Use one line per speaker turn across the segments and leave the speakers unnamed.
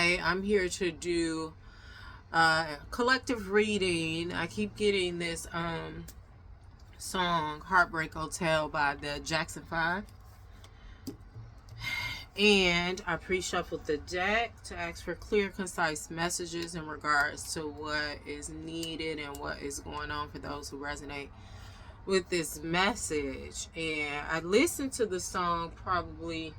Hi, I'm here to do collective reading. I keep getting this song Heartbreak Hotel by the Jackson 5. And I pre-shuffled the deck to ask for clear, concise messages in regards to what is needed and what is going on for those who resonate with this message. And I listened to the song probably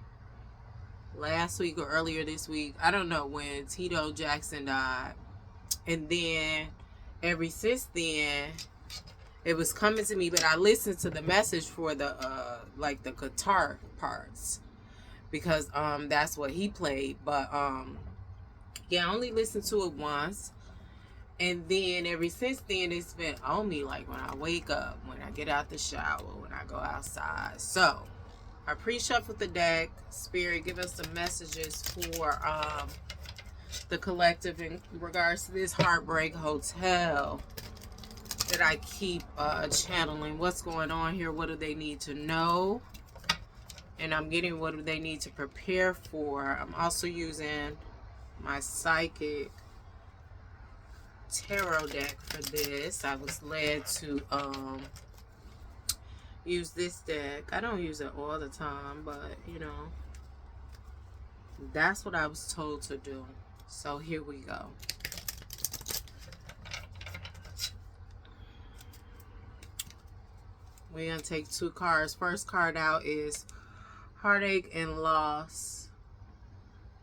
last week or earlier this week. I don't know when Tito Jackson died. And then ever since then, it was coming to me, but I listened to the message for the like the guitar parts because that's what he played. But yeah, I only listened to it once. And then ever since then, it's been on me, like when I wake up, when I get out the shower, when I go outside. So I pre-shuffled the deck. Spirit, give us some messages for the collective in regards to this Heartbreak Hotel that I keep channeling. What's going on here? What do they need to know? And I'm getting what do they need to prepare for. I'm also using my psychic tarot deck for this. I was led to use this deck. I don't use it all the time, but you know, that's what I was told to do. So here we go. We're going to take two cards. First card out is Heartache and Loss.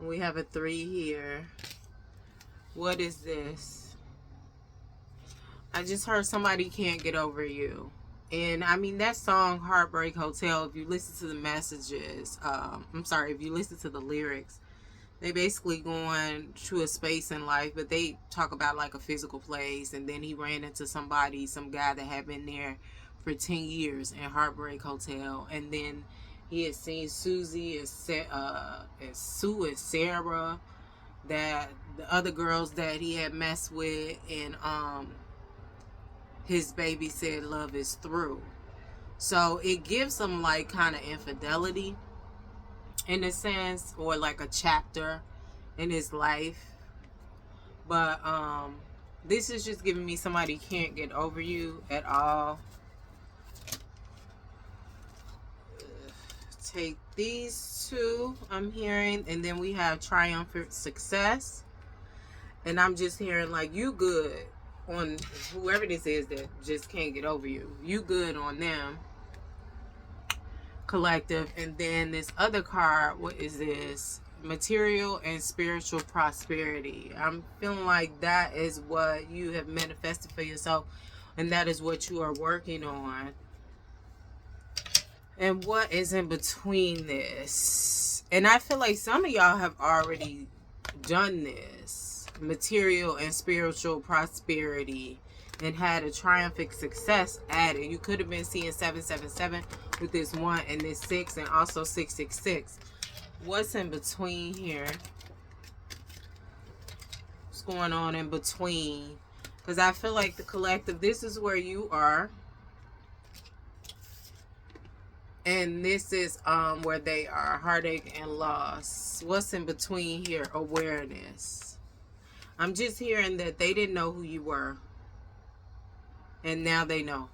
We have a 3 here. What is this? I just heard somebody can't get over you. And I mean, that song Heartbreak Hotel, if you listen to the messages, if you listen to the lyrics, they basically going to a space in life, but they talk about like a physical place. And then he ran into some guy that had been there for 10 years in Heartbreak Hotel. And then he had seen Susie and Sue and Sarah, that the other girls that he had messed with. And his baby said love is through. So it gives him like kind of infidelity in a sense, or like a chapter in his life. But this is just giving me somebody can't get over you at all. Take these two, I'm hearing, and then we have triumphant success. And I'm just hearing like you good on whoever this is that just can't get over you. You good on them. Collective. And then this other card, what is this? Material and spiritual prosperity. I'm feeling like that is what you have manifested for yourself, and that is what you are working on. And what is in between this? And I feel like some of y'all have already done this. Material and spiritual prosperity, and had a triumphant success added. You could have been seeing 777 with this 1 and this 6, and also 666. What's in between here? What's going on in between? Because I feel like the collective, this is where you are. And this is where they are. Heartache and loss. What's in between here? Awareness. I'm just hearing that they didn't know who you were. And now they know.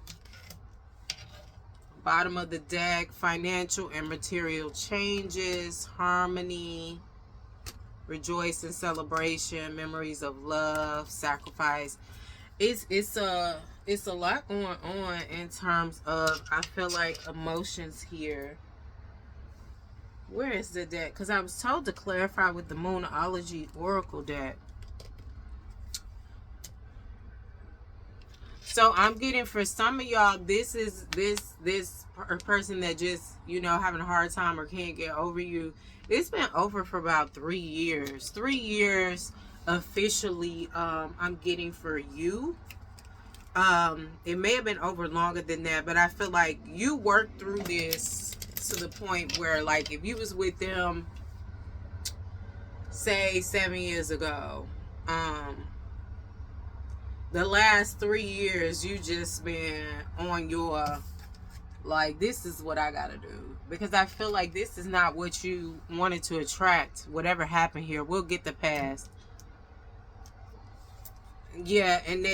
Bottom of the deck, financial and material changes, harmony, rejoice and celebration, memories of love, sacrifice. It's a lot going on in terms of, I feel like, emotions here. Where is the deck? Because I was told to clarify with the Moonology Oracle deck. So I'm getting, for some of y'all, this is this person that just, you know, having a hard time or can't get over you. It's been over for about 3 years. 3 years officially, I'm getting for you. It may have been over longer than that, but I feel like you worked through this to the point where, like, if you was with them, say 7 years ago, the last 3 years you just been on your Like, this is what I gotta do. Because I feel like this is not what you wanted to attract. Whatever happened here, we'll get the past. Yeah, and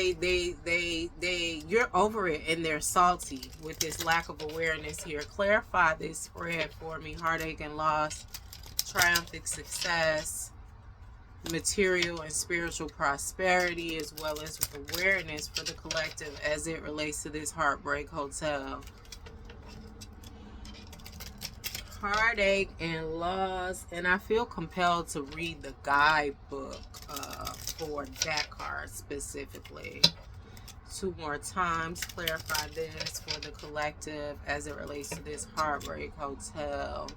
you're over it and they're salty with this lack of awareness here. Clarify this spread for me. Heartache and loss, triumphant success, material and spiritual prosperity, as well as awareness for the collective as it relates to this Heartbreak Hotel. Heartache and loss, and I feel compelled to read the guidebook for that card specifically. 2 more times. Clarify this for the collective as it relates to this Heartbreak Hotel.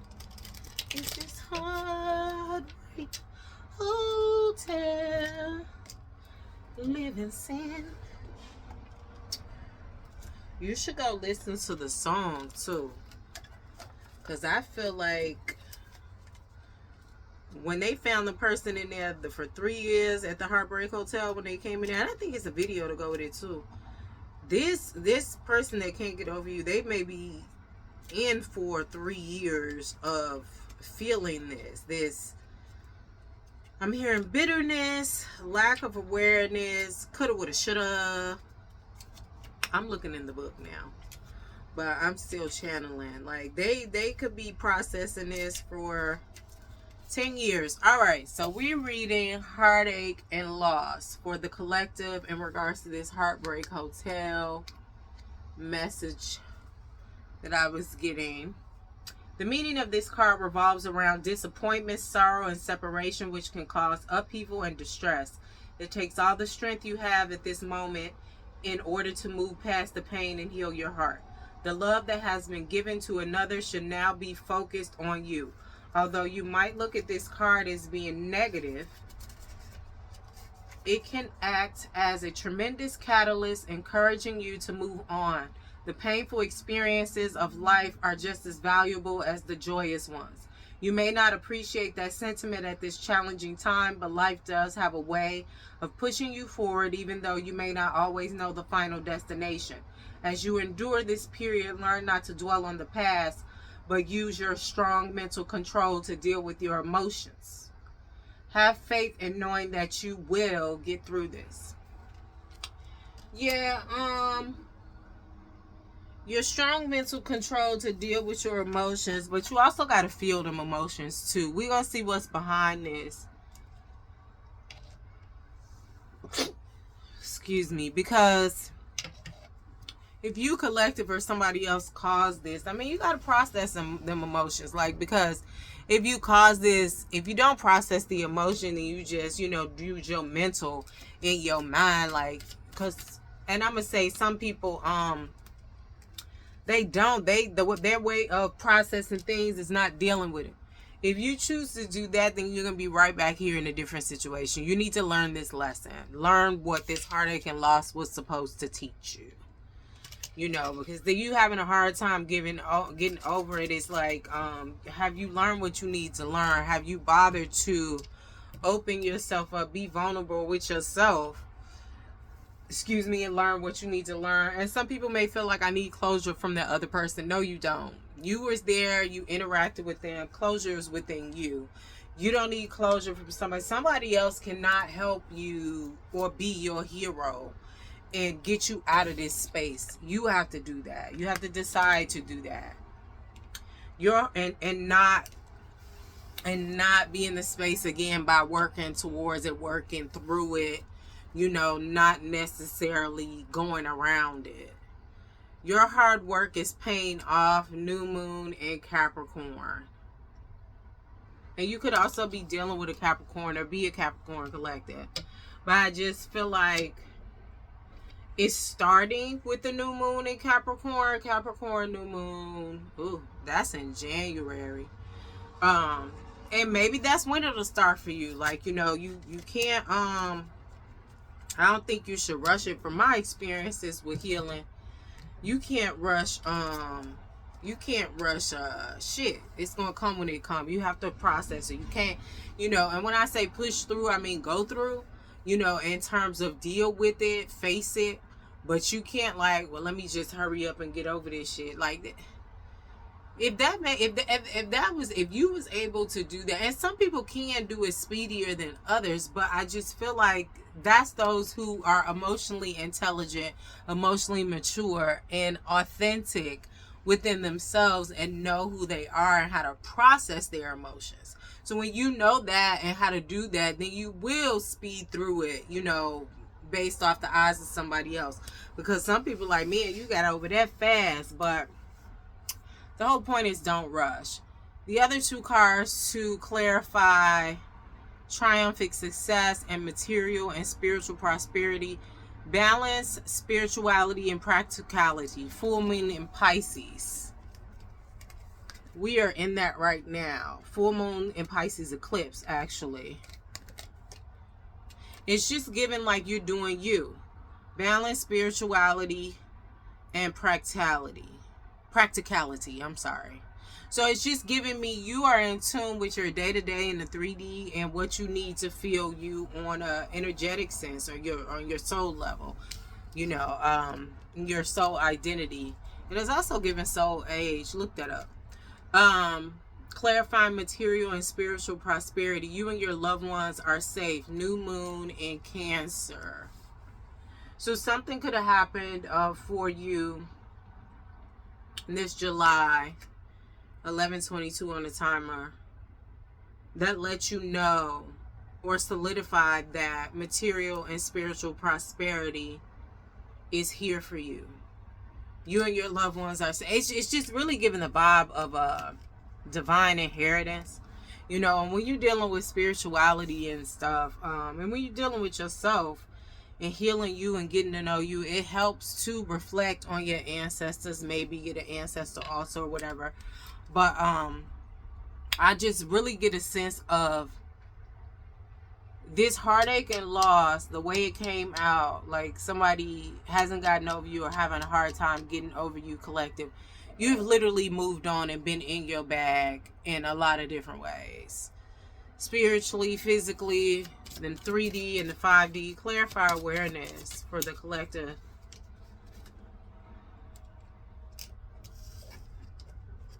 Is this Heartbreak Hotel live in sin? You should go listen to the song too, because I feel like when they found the person in there for 3 years at the Heartbreak Hotel, when they came in there, and I think it's a video to go with it too. This person that can't get over you, they may be in for 3 years of feeling this. I'm hearing bitterness, lack of awareness, coulda, woulda, shoulda. I'm looking in the book now, but I'm still channeling. Like, they could be processing this for 10 years. All right, so we're reading Heartache and Loss for the collective in regards to this Heartbreak Hotel message that I was getting. The meaning of this card revolves around disappointment, sorrow, and separation, which can cause upheaval and distress. It takes all the strength you have at this moment in order to move past the pain and heal your heart. The love that has been given to another should now be focused on you. Although you might look at this card as being negative, it can act as a tremendous catalyst, encouraging you to move on. The painful experiences of life are just as valuable as the joyous ones. You may not appreciate that sentiment at this challenging time, but life does have a way of pushing you forward, even though you may not always know the final destination. As you endure this period, learn not to dwell on the past, but use your strong mental control to deal with your emotions. Have faith in knowing that you will get through this. Yeah, your strong mental control to deal with your emotions, but you also got to feel them emotions too. We're going to see what's behind this. Excuse me, because if you collective or somebody else caused this, I mean, you got to process them emotions. Like, because if you cause this, if you don't process the emotion, then you just, use your mental in your mind. Like, because, and I'm going to say some people, their way of processing things is not dealing with it. If you choose to do that, then you're going to be right back here in a different situation. You need to learn this lesson. Learn what this heartache and loss was supposed to teach you. Because you having a hard time getting over it. It's like, have you learned what you need to learn? Have you bothered to open yourself up, be vulnerable with yourself, and learn what you need to learn? And some people may feel like, I need closure from the other person. No, you don't. You was there, you interacted with them. Closure is within you. You don't need closure from somebody. Somebody else cannot help you or be your hero and get you out of this space. You have to do that. You have to decide to do that. And not be in the space again by working towards it, working through it, not necessarily going around it. Your hard work is paying off. New moon in Capricorn. And you could also be dealing with a Capricorn or be a Capricorn collective. But I just feel like it's starting with the new moon in Capricorn. Capricorn new moon. Ooh, that's in January. And maybe that's when it'll start for you. Like, you can't, I don't think you should rush it. From my experiences with healing, you can't rush, shit. It's going to come when it comes. You have to process it. You can't, and when I say push through, I mean go through, in terms of deal with it, face it, But you can't like, well, let me just hurry up and get over this shit. Like, if you was able to do that, and some people can do it speedier than others, but I just feel like that's those who are emotionally intelligent, emotionally mature, and authentic within themselves, and know who they are and how to process their emotions. So when you know that and how to do that, then you will speed through it, based off the eyes of somebody else. Because some people like, man, you got over that fast. But the whole point is, don't rush. The other two cards to clarify: triumphant success and material and spiritual prosperity. Balance, spirituality, and practicality. Full moon in Pisces. We are in that right now. Full moon in Pisces eclipse, actually. It's just giving like you're doing you. Balance, spirituality, and practicality. I'm sorry. So it's just giving me you are in tune with your day-to-day in the 3D and what you need to feel you on a energetic sense, or on your soul level, your soul identity. It is also giving soul age. Look that up. Clarifying material and spiritual prosperity. You and your loved ones are safe. New moon in Cancer. So something could have happened for you this July, 11:22 on the timer, that lets you know or solidify that material and spiritual prosperity is here for you. You and your loved ones are safe. It's just really giving the vibe of a divine inheritance, and when you're dealing with spirituality and stuff, and when you're dealing with yourself and healing you and getting to know you, it helps to reflect on your ancestors, maybe get an ancestor also or whatever. But I just really get a sense of this heartache and loss, the way it came out, like somebody hasn't gotten over you or having a hard time getting over you, collective. You've literally moved on and been in your bag in a lot of different ways. Spiritually, physically, then 3D and the 5D. Clarify awareness for the collective.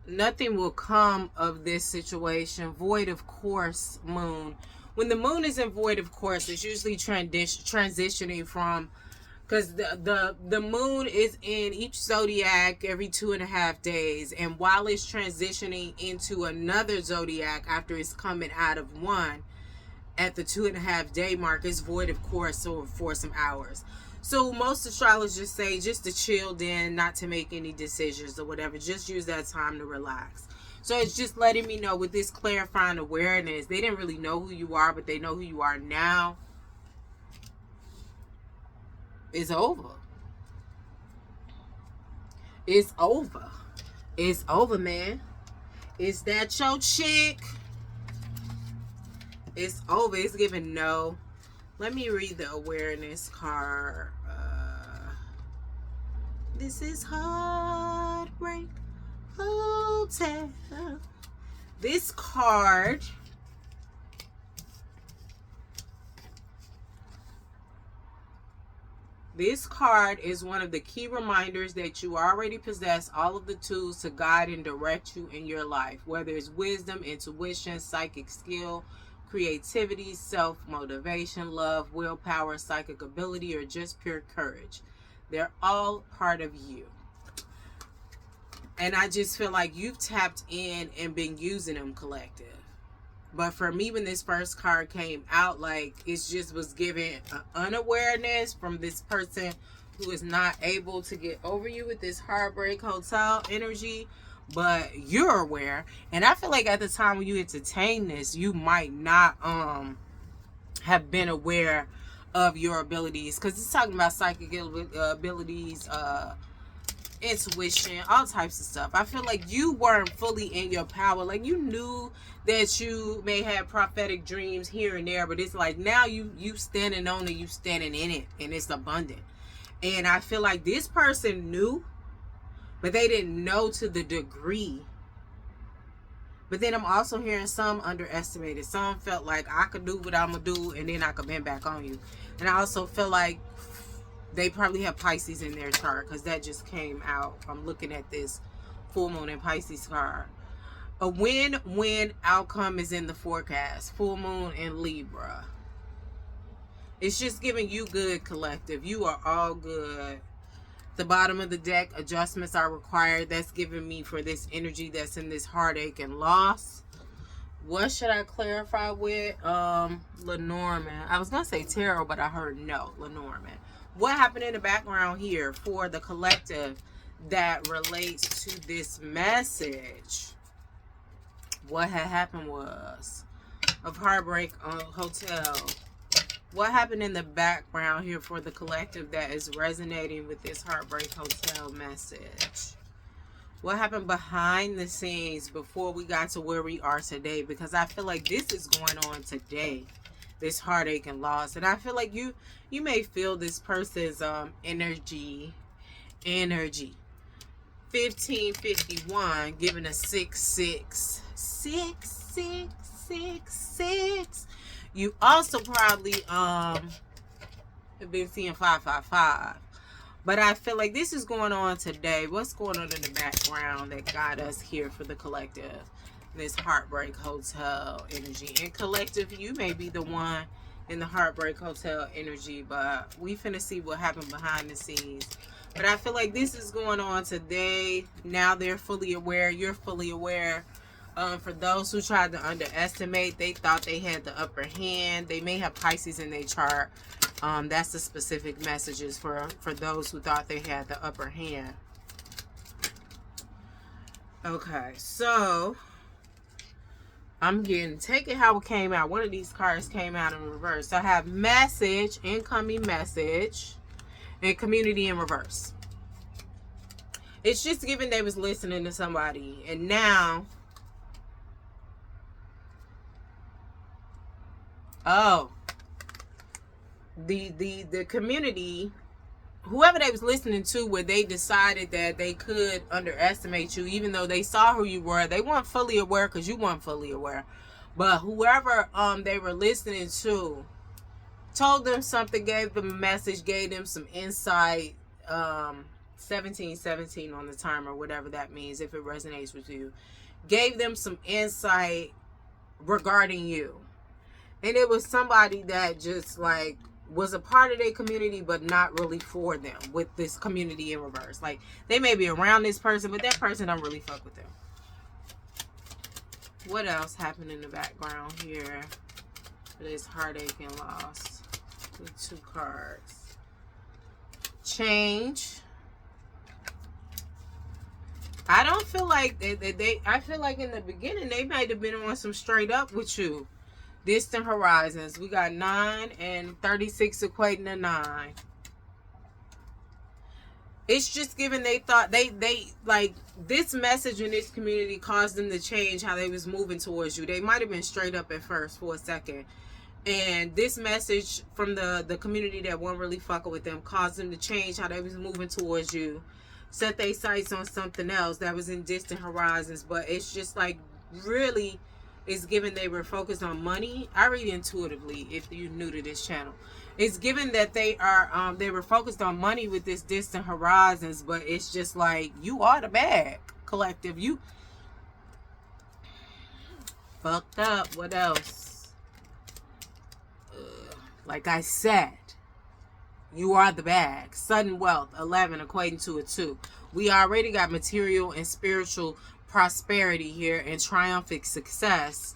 Nothing will come of this situation. Void of course, moon. When the moon is in void of course, it's usually transitioning from, because the moon is in each zodiac every 2.5 days, and while it's transitioning into another zodiac after it's coming out of one at the 2.5 day mark, it's void of course for some hours. So most astrologers say just to chill then, not to make any decisions or whatever. Just use that time to relax. So it's just letting me know with this clarifying awareness, they didn't really know who you are, but they know who you are now. It's over. It's over. It's over, man. Is that your chick? It's over. It's giving no. Let me read the awareness card. This is Heartbreak Hotel. This card is one of the key reminders that you already possess all of the tools to guide and direct you in your life, whether it's wisdom, intuition, psychic skill, creativity, self-motivation, love, willpower, psychic ability, or just pure courage. They're all part of you. And I just feel like you've tapped in and been using them, collective. But for me, when this first card came out, like, it just was giving an unawareness from this person who is not able to get over you with this Heartbreak Hotel energy. But you're aware. And I feel like at the time when you entertain this, you might not have been aware of your abilities. Because it's talking about psychic abilities, intuition, all types of stuff. I feel like you weren't fully in your power. Like, you knew that you may have prophetic dreams here and there, but it's like now you standing on it, you standing in it, and it's abundant. And I feel like this person knew, but they didn't know to the degree. But then I'm also hearing some underestimated. Some felt like I could do what I'm gonna do, and then I could bend back on you. And I also feel like They probably have Pisces in their chart because that just came out. I'm looking at this full moon and Pisces card. A win-win outcome is in the forecast. Full moon in Libra. It's just giving you good, collective. You are all good. The bottom of the deck, adjustments are required. That's giving me for this energy that's in this heartache and loss. What should I clarify with? Lenormand. I was going to say tarot, but I heard no. Lenormand. What happened in the background here for the collective that relates to this message? What had happened was of Heartbreak Hotel. What happened in the background here for the collective that is resonating with this Heartbreak Hotel message? What happened behind the scenes before we got to where we are today? Because I feel like this is going on today. This heartache and loss. And I feel like you may feel this person's energy. 1551 giving a 666. You also probably have been seeing 555. But I feel like this is going on today. What's going on in the background that got us here for the collective? This Heartbreak Hotel energy. And collective, you may be the one in the Heartbreak Hotel energy, but we finna see what happened behind the scenes. But I feel like this is going on today. Now they're fully aware. You're fully aware. For those who tried to underestimate, they thought they had the upper hand. They may have Pisces in their chart. That's the specific messages for those who thought they had the upper hand. Okay, so I'm getting, take it how it came out. One of these cards came out in reverse. So I have message, incoming message, and community in reverse. It's just given they was listening to somebody, and now, oh, the community, whoever they was listening to, where they decided that they could underestimate you, even though they saw who you were. They weren't fully aware because you weren't fully aware. But whoever they were listening to told them something, gave them a message, gave them some insight. 1717 on the timer, whatever that means, if it resonates with you. Gave them some insight regarding you. And it was somebody that just like was a part of their community, but not really for them, with this community in reverse. Like, they may be around this person, but that person don't really fuck with them. What else happened in the background here for this heartache and loss? With 2 cards. Change. I don't feel like I feel like in the beginning they might have been on some straight up with you. Distant horizons. We got 9 and 36 equating to 9. It's just given they thought they like this message in this community caused them to change how they was moving towards you. They might have been straight up at first for a second. And this message from the community that wasn't really fucking with them caused them to change how they was moving towards you. Set their sights on something else that was in distant horizons. But it's just like really, it's given they were focused on money. I read intuitively if you're new to this channel. It's given that they are they were focused on money with this distant horizons, but it's just like you are the bag, collective. You fucked up. What else? Like I said, you are the bag. Sudden wealth, 11 equating to a 2. We already got material and spiritual prosperity here and triumphant success.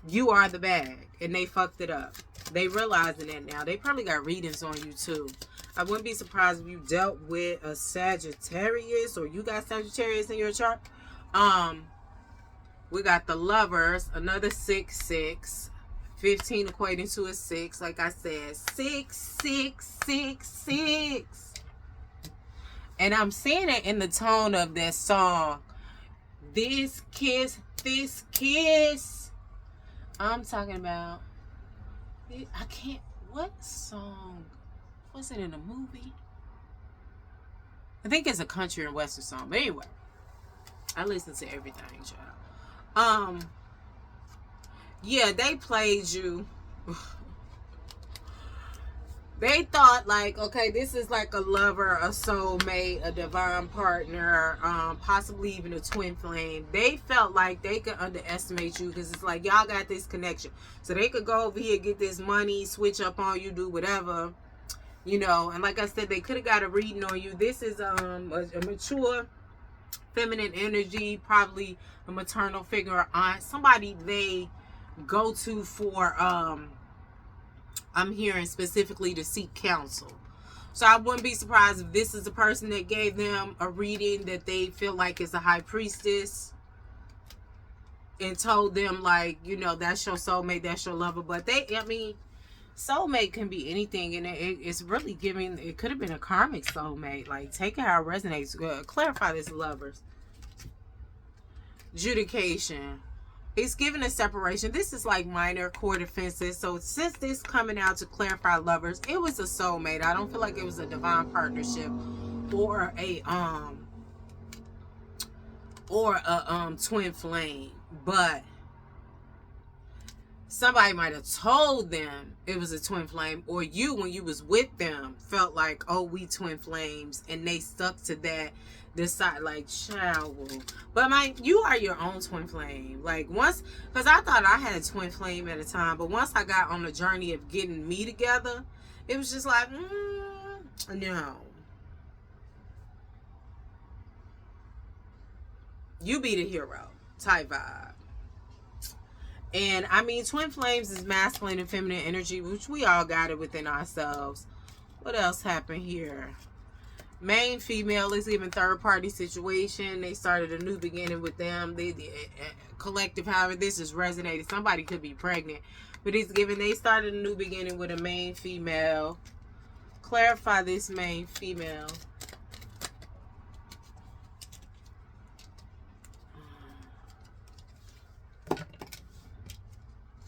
You are the bag, and they fucked it up. They realizing that now. They probably got readings on you too. I wouldn't be surprised if you dealt with a Sagittarius, or you got Sagittarius in your chart. We got the Lovers, another 6-6. 15 equating to a 6. Like I said, 6, 6, 6, 6. And I'm seeing it in the tone of that song. This kiss, this kiss. I'm talking about, I can't, what song? Was it in a movie? I think it's a country and western song. But anyway, I listen to everything, child. Yeah, they played you. They thought like, okay, this is like a lover, a soulmate, a divine partner, possibly even a twin flame. They felt like they could underestimate you because it's like y'all got this connection, so they could go over here, get this money, switch up on you, do whatever, you know. And like I said, they could have got a reading on you. This is a mature feminine energy, probably a maternal figure, or aunt, somebody they go to for I'm hearing specifically to seek counsel. So I wouldn't be surprised if this is a person that gave them a reading that they feel like is a high priestess and told them, like, you know, that's your soulmate, that's your lover. But soulmate can be anything, and it's really giving, it could have been a karmic soulmate. Like, take it how it resonates. Clarify this, lovers. Adjudication. It's giving a separation. This is like minor court offenses. So since this coming out to clarify, lovers, it was a soulmate. I don't feel like it was a divine partnership or a twin flame, but somebody might have told them it was a twin flame, or you, when you was with them, felt like, oh, we twin flames, and they stuck to that. Decide like, child. But you are your own twin flame. Like, once, because I thought I had a twin flame at a time, but once I got on the journey of getting me together, it was just like, no. You be the hero type vibe. And I mean, twin flames is masculine and feminine energy, which we all got it within ourselves. What else happened here? Main female is even third party situation. They started a new beginning with them. The collective, however this is resonated. Somebody could be pregnant, but it's given they started a new beginning with a main female. Clarify this main female.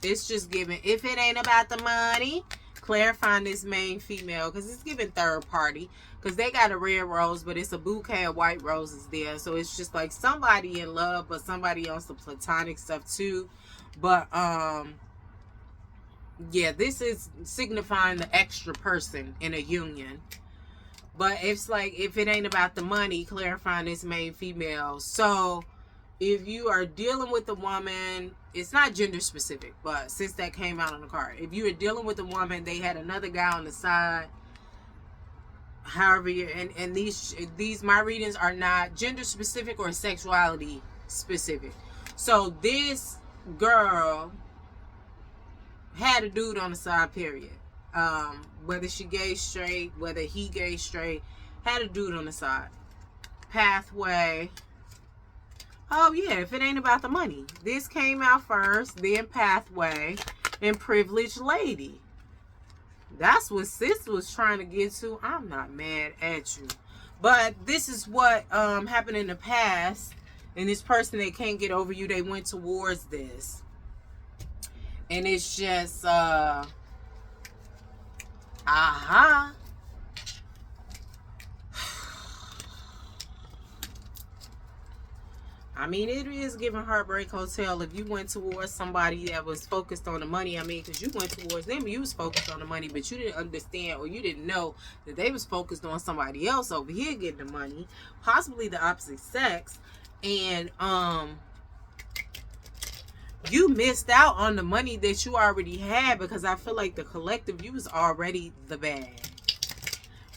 It's just giving, if it ain't about the money, clarifying this main female, because it's giving third party, because they got a red rose, but it's a bouquet of white roses there. So it's just like somebody in love, but somebody on some platonic stuff too. But yeah, this is signifying the extra person in a union. But it's like, if it ain't about the money, clarifying this main female. So if you are dealing with a woman, it's not gender specific, but since that came out on the card, if you are dealing with a woman, they had another guy on the side, however you, and these my readings are not gender specific or sexuality specific. So this girl had a dude on the side, period. Whether she gay, straight, whether he gay, straight, had a dude on the side. Pathway. Oh yeah, if it ain't about the money. This came out first, then pathway, and privileged lady. That's what sis was trying to get to. I'm not mad at you. But this is what happened in the past. And this person, they can't get over you, they went towards this. And it's just I mean, it is giving Heartbreak Hotel. If you went towards somebody that was focused on the money, I mean, because you went towards them, you was focused on the money, but you didn't understand, or you didn't know that they was focused on somebody else over here getting the money, possibly the opposite sex, and you missed out on the money that you already had, because I feel like the collective, you was already the bag.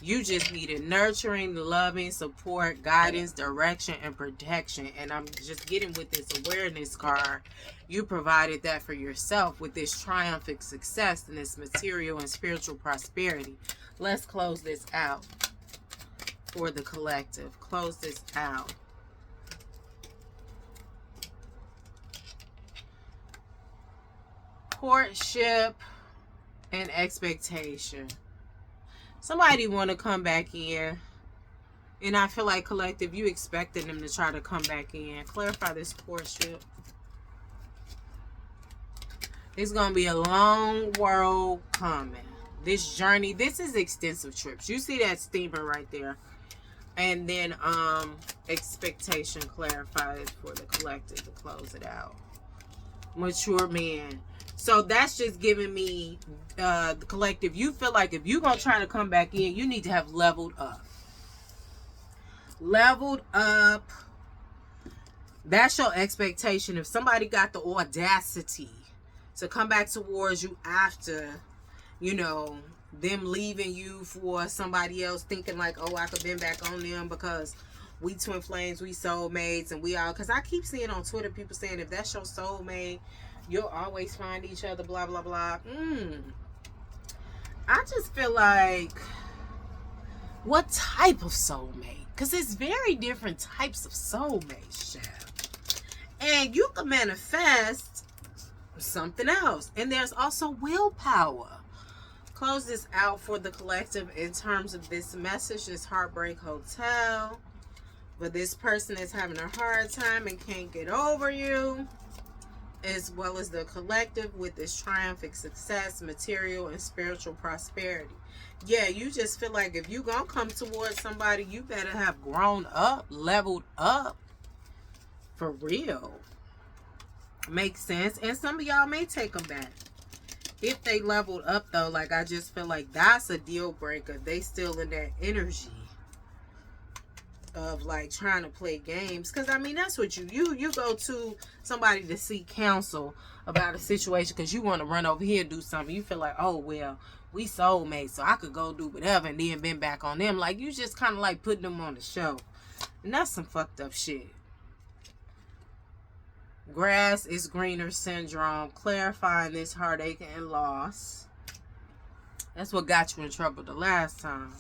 You just needed nurturing, loving, support, guidance, direction, and protection. And I'm just getting with this awareness card. You provided that for yourself with this triumphant success and this material and spiritual prosperity. Let's close this out for the collective. Close this out. Courtship and expectation. Somebody want to come back in, and I feel like collective, you expected them to try to come back in. Clarify this courtship. It's going to be a long road coming. This journey, this is extensive trips. You see that steamer right there. And then expectation, clarify it for the collective to close it out. Mature man. So that's just giving me the collective. You feel like if you're going to try to come back in, you need to have leveled up. Leveled up. That's your expectation. If somebody got the audacity to come back towards you after, you know, them leaving you for somebody else, thinking like, oh, I could been back on them because we twin flames, we soulmates, and we all, because I keep seeing on Twitter people saying if that's your soulmate, you'll always find each other, blah, blah, blah. I just feel like, what type of soulmate? Because it's very different types of soulmates, chef. And you can manifest something else. And there's also willpower. Close this out for the collective in terms of this message, this Heartbreak Hotel. But this person is having a hard time and can't get over you. As well as the collective with this triumphant success, material, and spiritual prosperity. Yeah, you just feel like if you gonna come towards somebody, you better have grown up, leveled up. For real. Makes sense. And some of y'all may take them back. If they leveled up though, like I just feel like that's a deal breaker. They still in that energy of like trying to play games. Because I mean, that's what you go to somebody to seek counsel about a situation because you want to run over here and do something. You feel like, oh well, we soulmates, so I could go do whatever and then been back on them. Like you just kind of like putting them on the show. And that's some fucked up shit. Grass is greener syndrome, clarifying this heartache and loss. That's what got you in trouble the last time.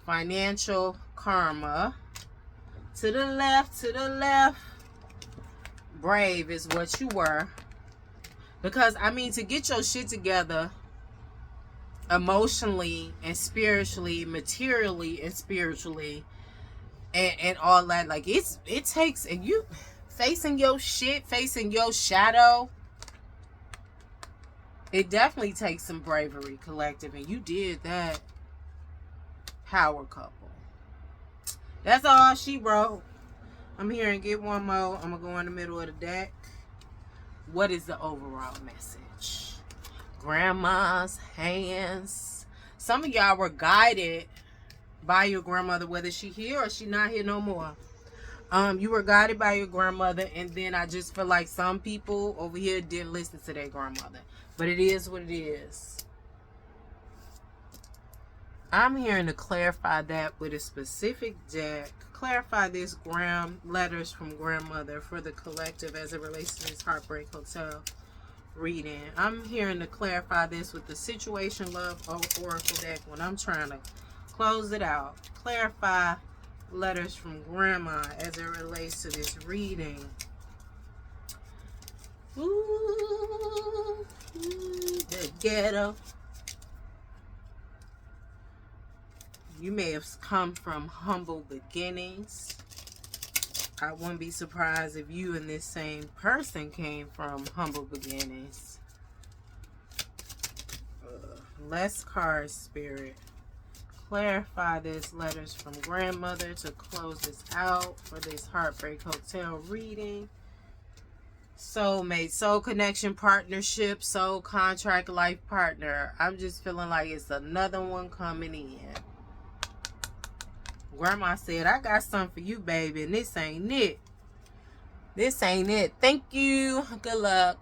Financial karma. To the left, to the left. Brave is what you were. Because, I mean, to get your shit together emotionally and spiritually, materially and spiritually, and all that, like it takes, and you facing your shit, facing your shadow, it definitely takes some bravery, collective, and you did that. Power couple. That's all she wrote. I'm here and get one more. I'm gonna go in the middle of the deck. What is the overall message? Grandma's hands. Some of y'all were guided by your grandmother, whether she here or she not here no more. You were guided by your grandmother, and then I just feel like some people over here didn't listen to their grandmother. But it is what it is. I'm hearing to clarify that with a specific deck. Clarify this letters from grandmother for the collective as it relates to this Heartbreak Hotel reading. I'm hearing to clarify this with the Situation Love Oracle deck when I'm trying to close it out. Clarify letters from grandma as it relates to this reading. Ooh, the ghetto. You may have come from humble beginnings. I wouldn't be surprised if you and this same person came from humble beginnings. Less cards, Spirit. Clarify this letters from grandmother to close this out for this Heartbreak Hotel reading. Soulmate, soul connection, partnership, soul contract, life partner. I'm just feeling like it's another one coming in. Grandma said, I got something for you, baby, and this ain't it. This ain't it. Thank you. Good luck.